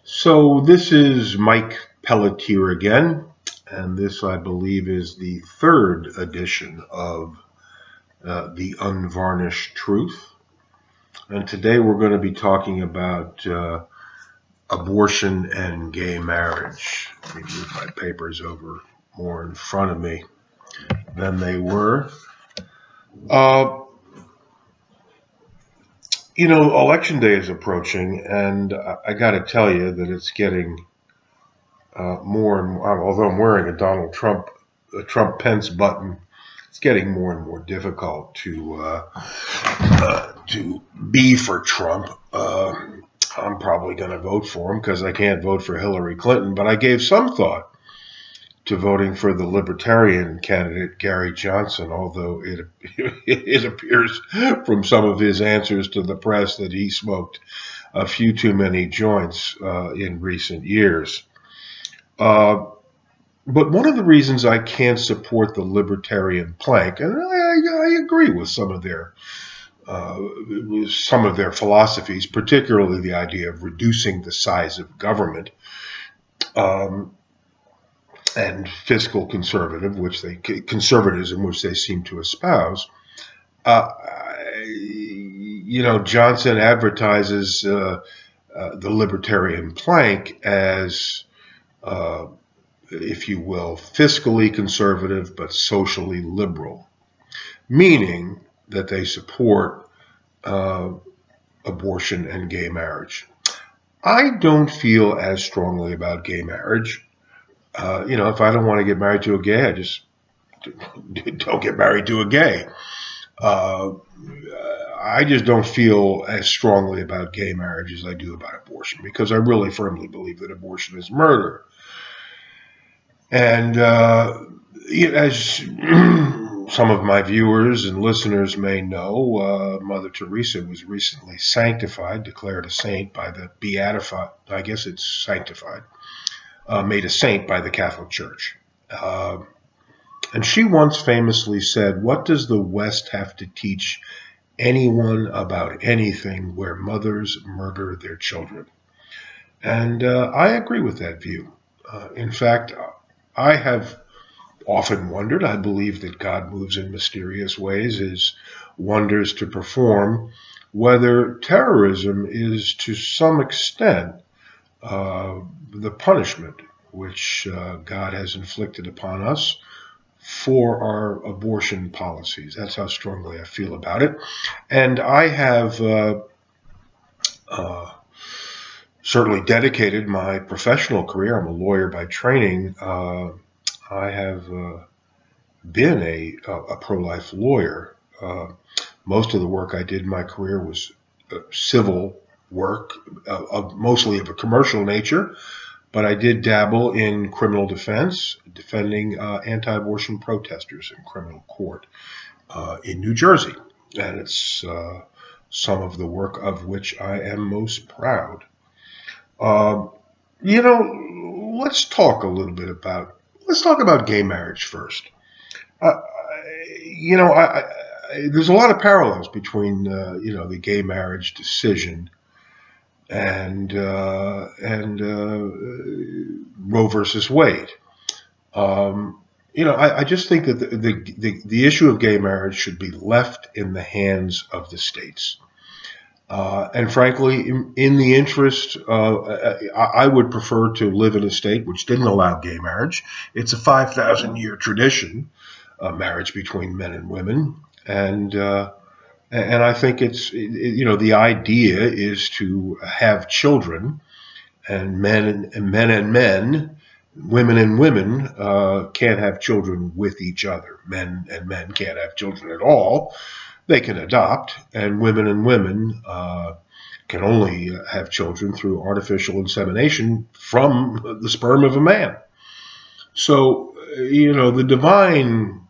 So this is Mike Pelletier again, and this, I believe, is the third edition of The Unvarnished Truth. And today we're going to be talking about abortion and gay marriage. Let me move my papers over more in front of me than they were. Uh, Election day is approaching, and I got to tell you that it's getting more and more, although I'm wearing a Trump Pence button, it's getting more and more difficult to be for Trump. I'm probably going to vote for him because I can't vote for Hillary Clinton, but I gave some thought to voting for the Libertarian candidate, Gary Johnson, although it appears from some of his answers to the press that he smoked a few too many joints in recent years. But one of the reasons I can't support the libertarian plank, and I agree with some of their philosophies, particularly the idea of reducing the size of government um, and fiscal conservatism, which they seem to espouse. Uh, Johnson advertises the libertarian plank as if you will, fiscally conservative but socially liberal, meaning that they support uh, abortion and gay marriage. I don't feel as strongly about gay marriage. If I don't want to get married to a gay, I just don't get married to a gay. Uh, I just don't feel as strongly about gay marriage as I do about abortion because I really firmly believe that abortion is murder. And as some of my viewers and listeners may know, Mother Teresa was recently sanctified, declared a saint by the beatified, I guess it's sanctified, made a saint by the Catholic Church. And she once famously said, "What does the West have to teach anyone about anything where mothers murder their children?" And I agree with that view. In fact, I have often wondered. I believe that God moves in mysterious ways, his wonders to perform, whether terrorism is to some extent the punishment which God has inflicted upon us for our abortion policies. That's how strongly I feel about it. And I have uh, certainly dedicated my professional career. I'm a lawyer by training. I have been a pro-life lawyer. Most of the work I did in my career was civil work, mostly of a commercial nature, but I did dabble in criminal defense, defending anti-abortion protesters in criminal court in New Jersey. And it's some of the work of which I am most proud. Uh, let's talk a little bit let's talk about gay marriage first. Uh, there's a lot of parallels between the gay marriage decision and Roe versus Wade. I just think that the issue of gay marriage should be left in the hands of the states. And frankly, in the interest, I would prefer to live in a state which didn't allow gay marriage. It's a 5,000-year tradition, marriage between men and women, and I think the idea is to have children, and men, women and women can't have children with each other. Men and men can't have children at all. They can adopt, and women can only have children through artificial insemination from the sperm of a man. So, the divine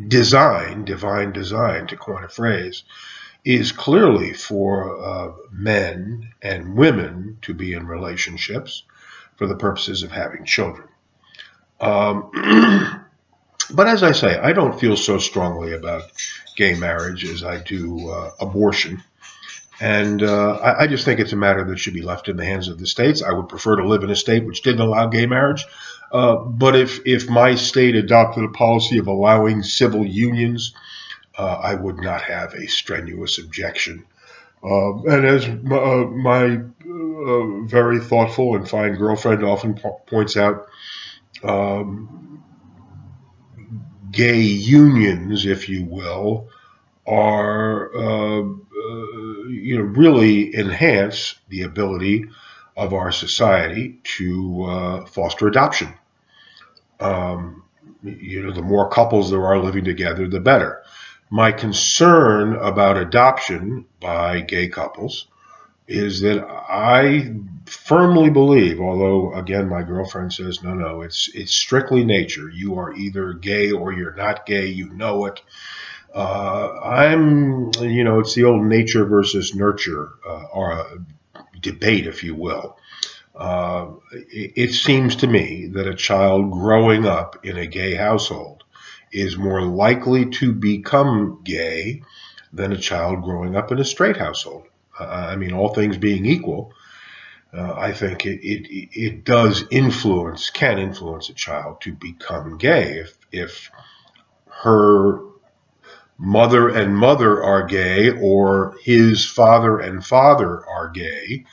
design, to coin a phrase, is clearly for men and women to be in relationships for the purposes of having children. Um, But as I say, I don't feel so strongly about gay marriage as I do abortion. And I just think it's a matter that should be left in the hands of the states. I would prefer to live in a state which didn't allow gay marriage. But if my state adopted a policy of allowing civil unions, I would not have a strenuous objection. And as my very thoughtful and fine girlfriend often points out, gay unions, if you will, are really enhance the ability of our society to foster adoption. The more couples there are living together, the better. My concern about adoption by gay couples is that I firmly believe, although again my girlfriend says no, it's strictly nature. You are either gay or you're not gay. You know it. It's the old nature versus nurture or debate, if you will. It seems to me that a child growing up in a gay household is more likely to become gay than a child growing up in a straight household. All things being equal, I think it can influence a child to become gay if her mother and mother are gay or his father and father are gay.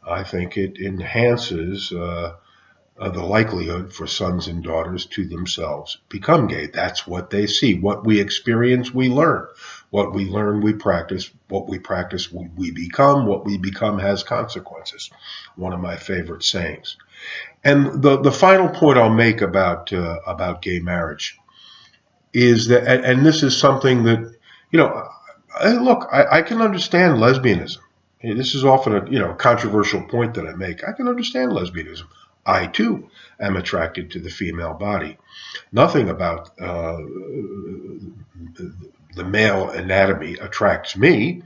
I think it enhances the likelihood for sons and daughters to themselves become gay. That's what they see. What we experience, we learn. What we learn, we practice. What we practice, we become. What we become has consequences. One of my favorite sayings. And the final point I'll make about gay marriage is that, and this is something that, I can understand lesbianism. This is often a controversial point that I make. I can understand lesbianism. I too am attracted to the female body. Nothing about the male anatomy attracts me.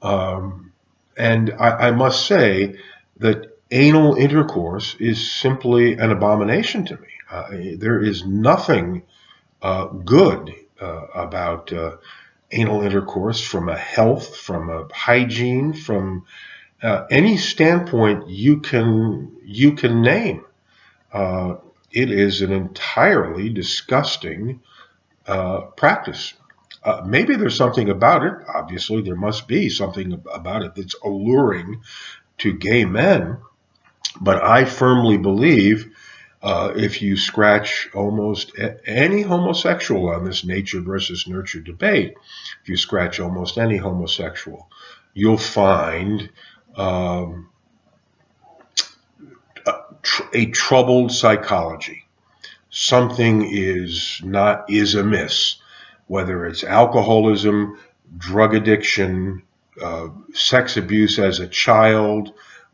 And I must say that anal intercourse is simply an abomination to me. There is nothing good about anal intercourse from a health, from a hygiene, from any standpoint you can name. It is an entirely disgusting practice. Maybe there's something about it. Obviously, there must be something about it that's alluring to gay men. But I firmly believe if you scratch almost any homosexual on this nature versus nurture debate, if you scratch almost any homosexual, you'll find a troubled psychology. Something is amiss, whether it's alcoholism, drug addiction, sex abuse as a child,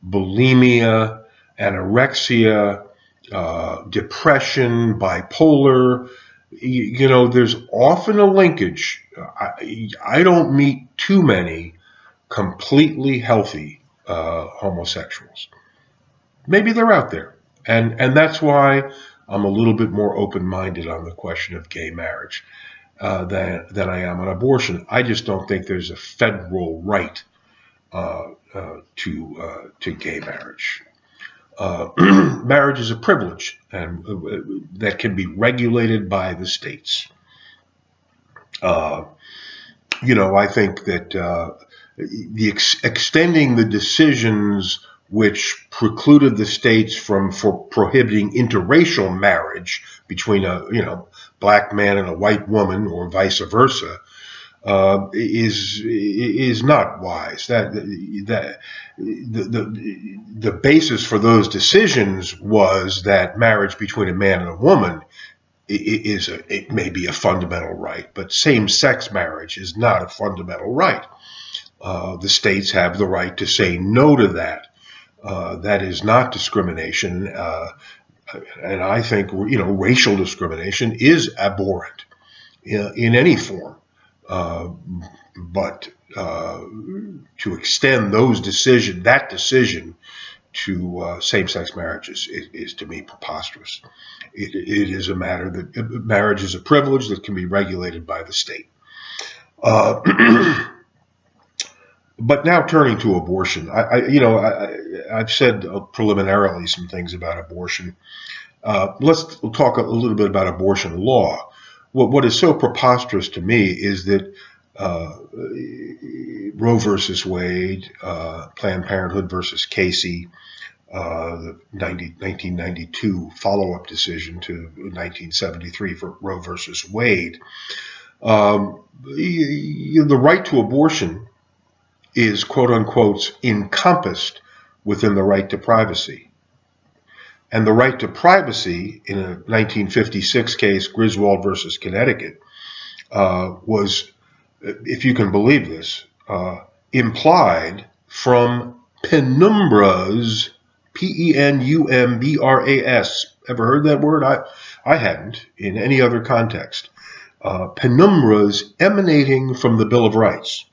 bulimia, anorexia, depression, bipolar. There's often a linkage. I don't meet too many completely healthy homosexuals. Maybe they're out there. And that's why I'm a little bit more open-minded on the question of gay marriage than I am on abortion. I just don't think there's a federal right to gay marriage. Marriage is a privilege and that can be regulated by the states. I think that extending the decisions which precluded the states from prohibiting interracial marriage between a black man and a white woman or vice versa is not wise. That the basis for those decisions was that marriage between a man and a woman it may be a fundamental right, but same-sex marriage is not a fundamental right. The states have the right to say no to that. That is not discrimination, and I think racial discrimination is abhorrent in any form. But to extend that decision to same-sex marriages is to me preposterous. It is a matter that marriage is a privilege that can be regulated by the state. But now turning to abortion, I've said preliminarily some things about abortion. Let's talk a little bit about abortion law. What is so preposterous to me is that Roe versus Wade, Planned Parenthood versus Casey, the 1992 follow-up decision to 1973 for Roe versus Wade. The right to abortion is, quote unquote, encompassed within the right to privacy. And the right to privacy in a 1956 case, Griswold versus Connecticut, was, if you can believe this, implied from penumbras, Penumbras. Ever heard that word? I hadn't in any other context. Penumbras emanating from the Bill of Rights.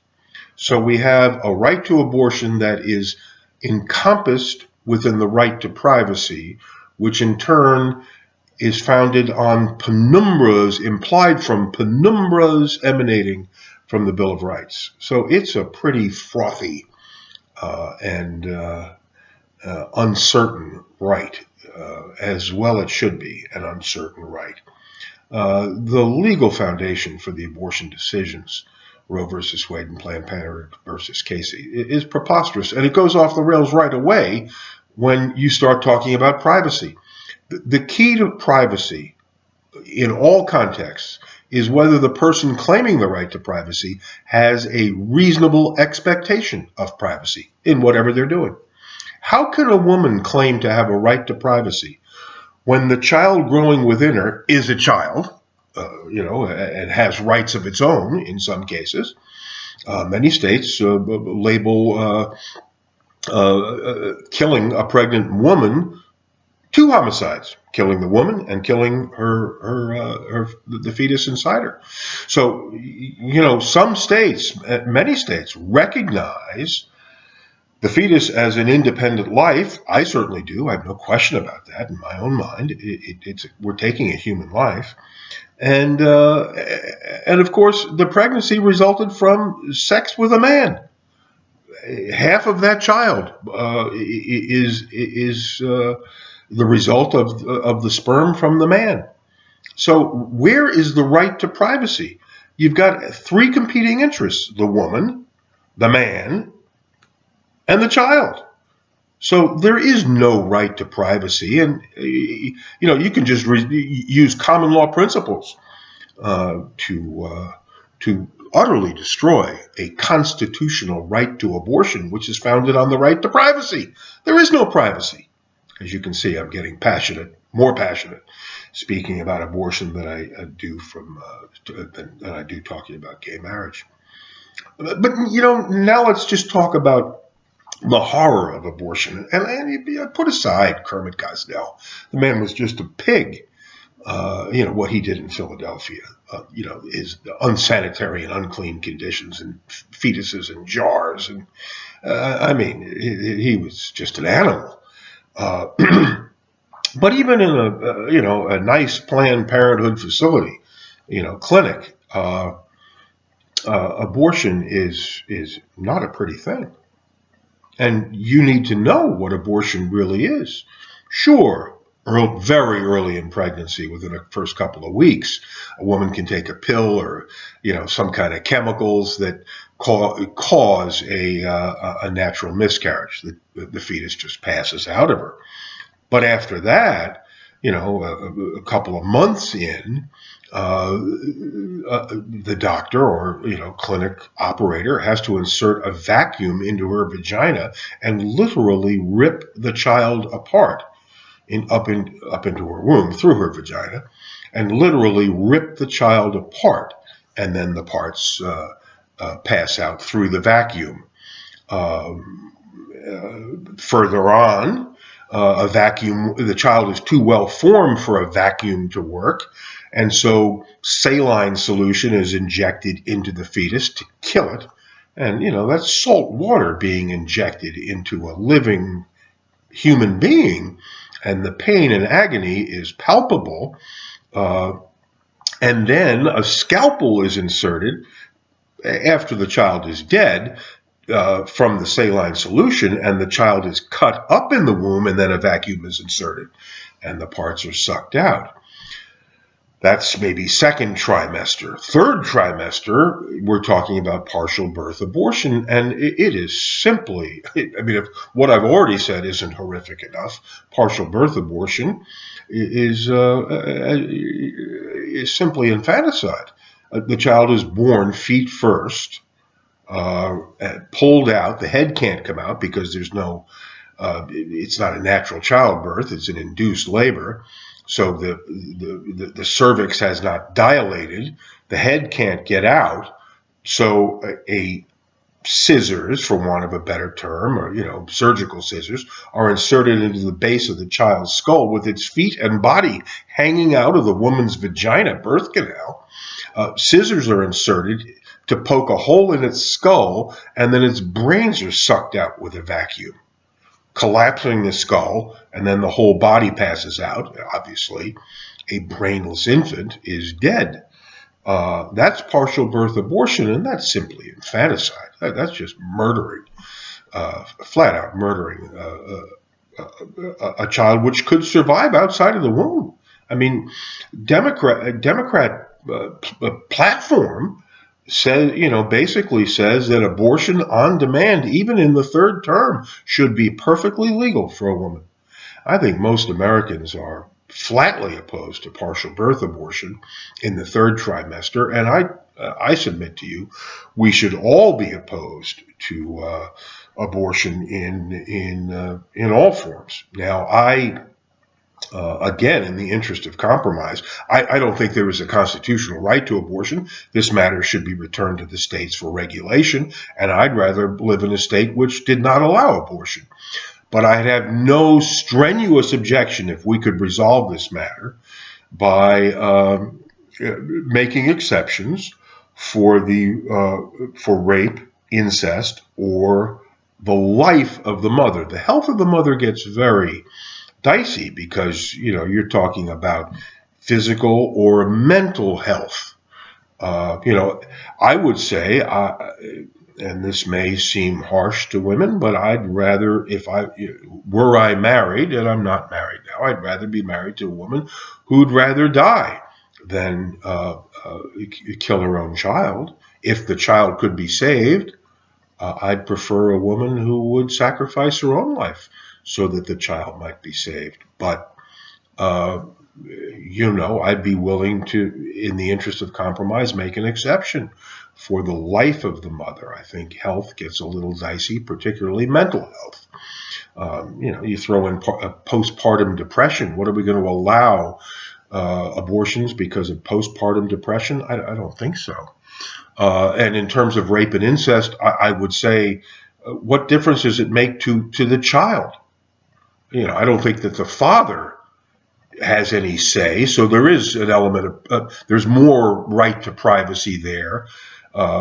So we have a right to abortion that is encompassed within the right to privacy, which in turn is founded on penumbras, implied from penumbras emanating from the Bill of Rights. So it's a pretty frothy and uncertain right, as well it should be an uncertain right. The legal foundation for the abortion decisions, Roe versus Wade and Planned Parenthood versus Casey, is preposterous, and it goes off the rails right away when you start talking about privacy. The key to privacy in all contexts is whether the person claiming the right to privacy has a reasonable expectation of privacy in whatever they're doing. How can a woman claim to have a right to privacy when the child growing within her is a child, and has rights of its own in some cases? Many states label killing a pregnant woman 2 homicides: killing the woman and killing the fetus inside her. So, some states, many states, recognize the fetus as an independent life. I certainly do. I have no question about that in my own mind. We're taking a human life. And of course, the pregnancy resulted from sex with a man. Half of that child is the result of the sperm from the man. So where is the right to privacy? You've got 3 competing interests: the woman, the man, and the child. So there is no right to privacy, and you can just use common law principles to utterly destroy a constitutional right to abortion, which is founded on the right to privacy. There is no privacy. As you can see, I'm getting more passionate, speaking about abortion than I do than I do talking about gay marriage. But now let's just talk about the horror of abortion. And put aside Kermit Gosnell. The man was just a pig. What he did in Philadelphia, is unsanitary and unclean conditions and fetuses in jars. And he was just an animal. But even in a nice Planned Parenthood facility, clinic, abortion is not a pretty thing. And you need to know what abortion really is. Sure, very early in pregnancy, within the first couple of weeks, a woman can take a pill or some kind of chemicals that cause a natural miscarriage. The fetus just passes out of her. But after that, a couple of months in, the doctor or clinic operator has to insert a vacuum into her vagina and literally rip the child apart up into her womb through her vagina, and literally rip the child apart, and then the parts pass out through the vacuum. Further on, the child is too well formed for a vacuum to work, and so saline solution is injected into the fetus to kill it. And that's salt water being injected into a living human being, and the pain and agony is palpable. And then a scalpel is inserted after the child is dead from the saline solution, and the child is cut up in the womb, and then a vacuum is inserted, and the parts are sucked out. That's maybe second trimester. Third trimester, we're talking about partial birth abortion, and it is simply, I mean, if what I've already said isn't horrific enough, partial birth abortion is simply infanticide. The child is born feet first, pulled out. The head can't come out because there's no, it's not a natural childbirth, it's an induced labor. So the cervix has not dilated, the head can't get out, so a scissors, for want of a better term, or surgical scissors, are inserted into the base of the child's skull with its feet and body hanging out of the woman's vagina, birth canal. Scissors are inserted to poke a hole in its skull, and then its brains are sucked out with a vacuum, collapsing the skull, and then the whole body passes out. Obviously, a brainless infant is dead. That's partial birth abortion, and that's simply infanticide. That's just murdering, flat out murdering a child which could survive outside of the womb. I mean, Democrat platform says, basically says that abortion on demand, even in the third term, should be perfectly legal for a woman. I think most Americans are flatly opposed to partial birth abortion in the third trimester, and I submit to you, we should all be opposed to abortion in all forms. Now, again, in the interest of compromise, I don't think there is a constitutional right to abortion. This matter should be returned to the states for regulation, and I'd rather live in a state which did not allow abortion. But I'd have no strenuous objection if we could resolve this matter by making exceptions for rape, incest, or the life of the mother. The health of the mother gets very dicey because you're talking about physical or mental health. I would say, and this may seem harsh to women, but I'd rather, were I married, and I'm not married now, I'd rather be married to a woman who'd rather die than kill her own child. If the child could be saved, I'd prefer a woman who would sacrifice her own life so that the child might be saved. But, I'd be willing to, in the interest of compromise, make an exception for the life of the mother. I think health gets a little dicey, particularly mental health. You throw in postpartum depression. What are we going to allow abortions because of postpartum depression? I don't think so. And in terms of rape and incest, I would say, what difference does it make to the child? I don't think that the father has any say. So there is an element of, there's more right to privacy there,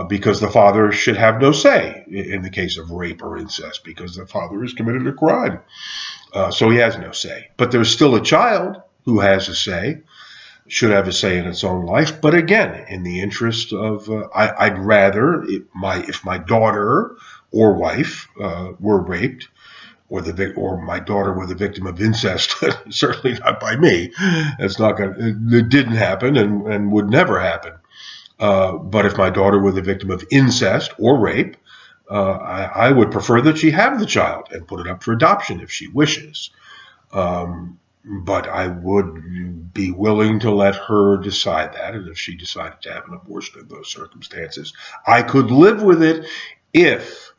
because the father should have no say in the case of rape or incest, because the father has committed a crime. So he has no say. But there's still a child who has a say, should have a say in its own life. But again, in the interest of, I'd rather, if my daughter or wife were raped, or my daughter were the victim of incest, certainly not by me. It didn't happen and would never happen. But if my daughter were the victim of incest or rape, I would prefer that she have the child and put it up for adoption if she wishes. But I would be willing to let her decide that. And if she decided to have an abortion in those circumstances, I could live with it if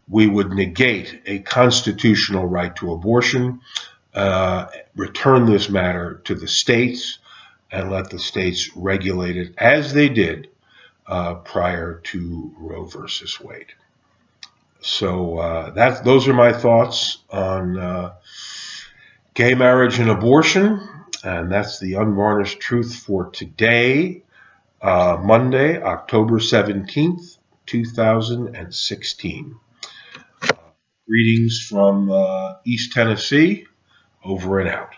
we would negate a constitutional right to abortion, return this matter to the states, and let the states regulate it as they did prior to Roe versus Wade. So those are my thoughts on gay marriage and abortion, and that's the Unvarnished Truth for today, Monday, October 17th, 2016. Greetings from East Tennessee, over and out.